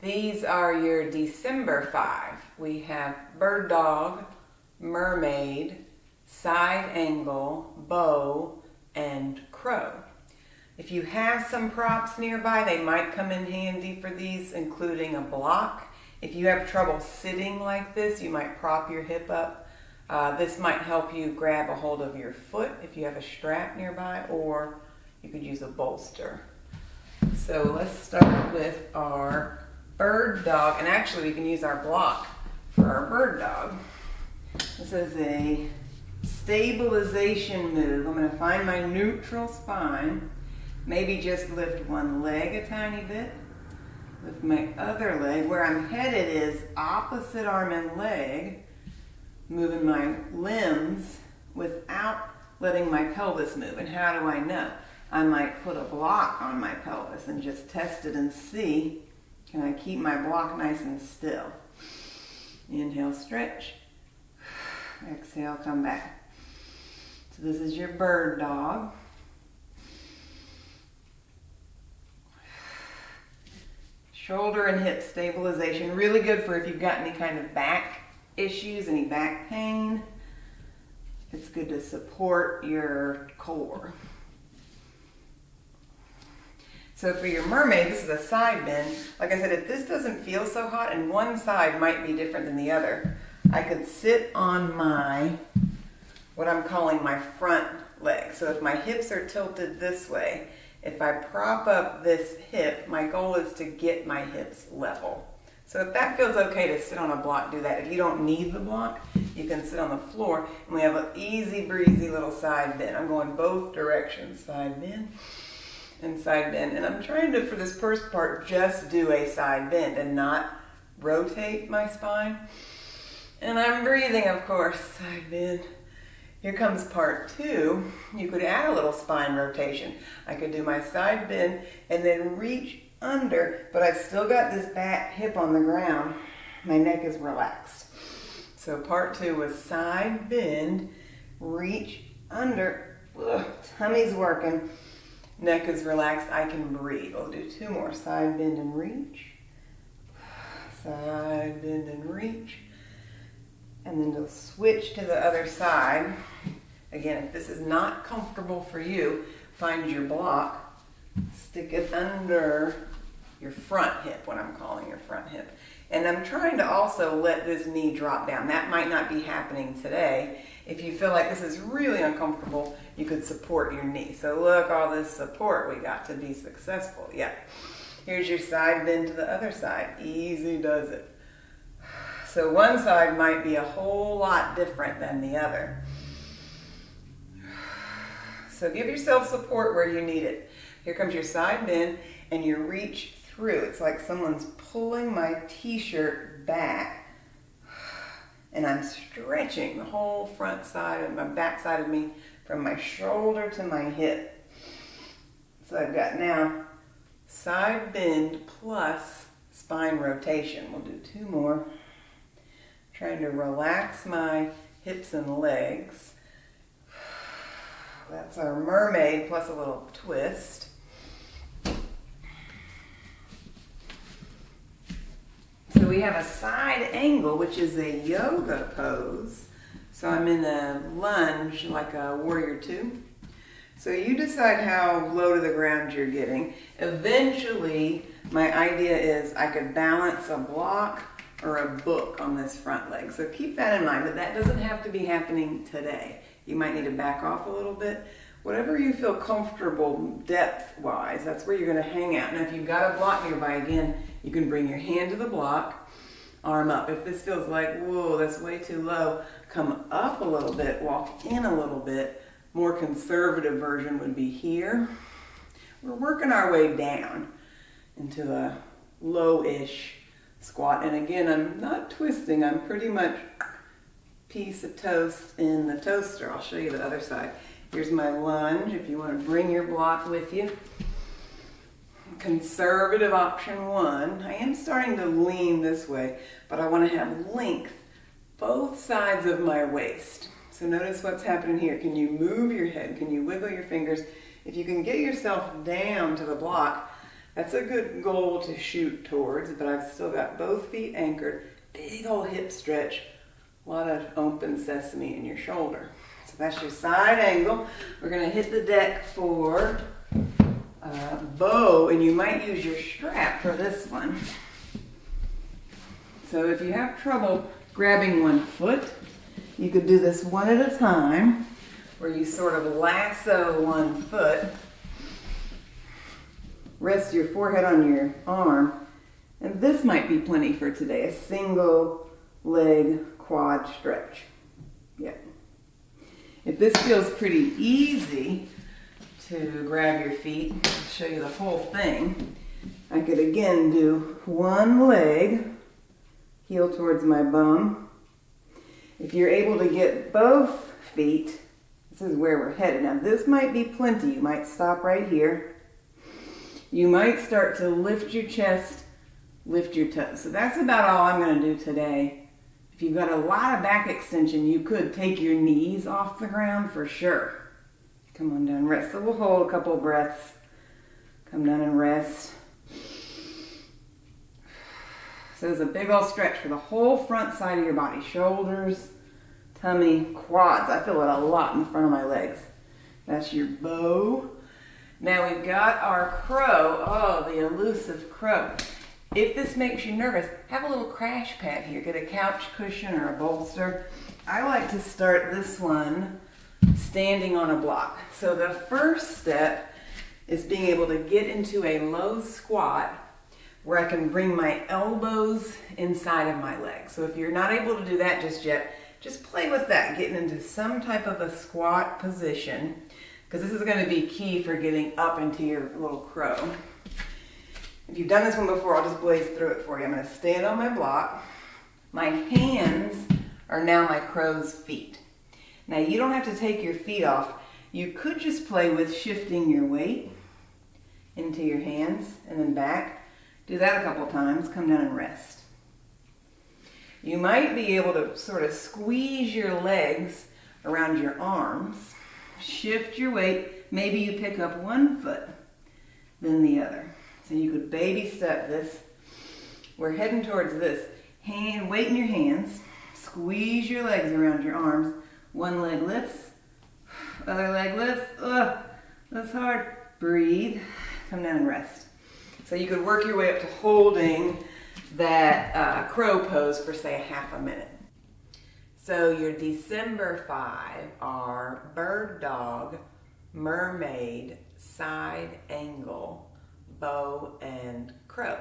These are your December 5. We have bird dog, mermaid, side angle, bow, and crow. If you have some props nearby, they might come in handy for these, including a block. If you have trouble sitting like this, you might prop your hip up. This might help you grab a hold of your foot if you have a strap nearby, or you could use a bolster. So let's start with our bird dog, and actually we can use our block for our bird dog. This is a stabilization move. I'm going to find my neutral spine, maybe just lift one leg a tiny bit, lift my other leg. Where I'm headed is opposite arm and leg, moving my limbs without letting my pelvis move. And how do I know? I might put a block on my pelvis and just test it and see, can I keep my block nice and still? Inhale, stretch. Exhale, come back. So this is your bird dog. Shoulder and hip stabilization, really good for if you've got any kind of back issues, any back pain. It's good to support your core. So for your mermaid, this is a side bend. Like I said, if this doesn't feel so hot and one side might be different than the other, I could sit on my, what I'm calling my front leg. So if my hips are tilted this way, if I prop up this hip, my goal is to get my hips level. So if that feels okay to sit on a block, do that. If you don't need the block, you can sit on the floor, and we have an easy breezy little side bend. I'm going both directions, side bend and side bend. And I'm trying to, for this first part, just do a side bend and not rotate my spine. And I'm breathing, of course, side bend. Here comes part two. You could add a little spine rotation. I could do my side bend and then reach under, but I've still got this back hip on the ground. My neck is relaxed. So part two was side bend, reach under, tummy's working, neck is relaxed, I can breathe. I'll do two more, side bend and reach, side bend and reach. And then to switch to the other side. Again, if this is not comfortable for you, find your block, stick it under your front hip, what I'm calling your front hip. And I'm trying to also let this knee drop down. That might not be happening today. If you feel like this is really uncomfortable, you could support your knee. So look, all this support we got to be successful. Yeah. Here's your side bend to the other side. Easy does it. So one side might be a whole lot different than the other. So give yourself support where you need it. Here comes your side bend and you reach through. It's like someone's pulling my t-shirt back and I'm stretching the whole front side and my back side of me from my shoulder to my hip. So I've got now side bend plus spine rotation. We'll do two more. Trying to relax my hips and legs. That's our mermaid plus a little twist. So we have a side angle, which is a yoga pose. So I'm in a lunge like a warrior two. So you decide how low to the ground you're getting. Eventually, my idea is I could balance a block or a book on this front leg. So keep that in mind, but that doesn't have to be happening today. You might need to back off a little bit. Whatever you feel comfortable depth-wise, that's where you're gonna hang out. Now if you've got a block nearby, again, you can bring your hand to the block, arm up. If this feels like, whoa, that's way too low, come up a little bit, walk in a little bit. More conservative version would be here. We're working our way down into a low-ish squat. And again, I'm not twisting, I'm pretty much piece of toast in the toaster. I'll show you the other side. Here's my lunge, if you want to bring your block with you. Conservative option one. I am starting to lean this way, but I want to have length both sides of my waist. So notice what's happening here. Can you move your head? Can you wiggle your fingers? If you can get yourself down to the block, That's a good goal to shoot towards, but I've still got both feet anchored. Big old hip stretch. A lot of open sesame in your shoulder. So that's your side angle. We're going to hit the deck for bow, and you might use your strap for this one. So if you have trouble grabbing one foot, you could do this one at a time, where you sort of lasso one foot, rest your forehead on your arm, and this might be plenty for today, a single leg quad stretch. Yep. If this feels pretty easy to grab your feet, I'll show you the whole thing. I could again do one leg, heel towards my bum. If you're able to get both feet, this is where we're headed. Now this might be plenty. You might stop right here. You might start to lift your chest, lift your toes. So that's about all I'm going to do today. If you've got a lot of back extension, you could take your knees off the ground for sure. Come on down, rest. So we'll hold a couple breaths. Come down and rest. So it's a big old stretch for the whole front side of your body. Shoulders, tummy, quads. I feel it a lot in the front of my legs. That's your bow. Now we've got our crow. Oh, the elusive crow. If this makes you nervous, have a little crash pad here. Get a couch cushion or a bolster. I like to start this one standing on a block. So the first step is being able to get into a low squat where I can bring my elbows inside of my legs. So if you're not able to do that just yet, just play with that, getting into some type of a squat position, because this is going to be key for getting up into your little crow. If you've done this one before, I'll just blaze through it for you. I'm going to stand on my block. My hands are now my crow's feet. Now you don't have to take your feet off. You could just play with shifting your weight into your hands and then back. Do that a couple times. Come down and rest. You might be able to sort of squeeze your legs around your arms. Shift your weight. Maybe you pick up one foot, then the other. So you could baby step this. We're heading towards this. Weight in your hands. Squeeze your legs around your arms. One leg lifts. Other leg lifts. Ugh, that's hard. Breathe. Come down and rest. So you could work your way up to holding that crow pose for, say, half a minute. So your December 5 are bird dog, mermaid, side angle, bow, and crow.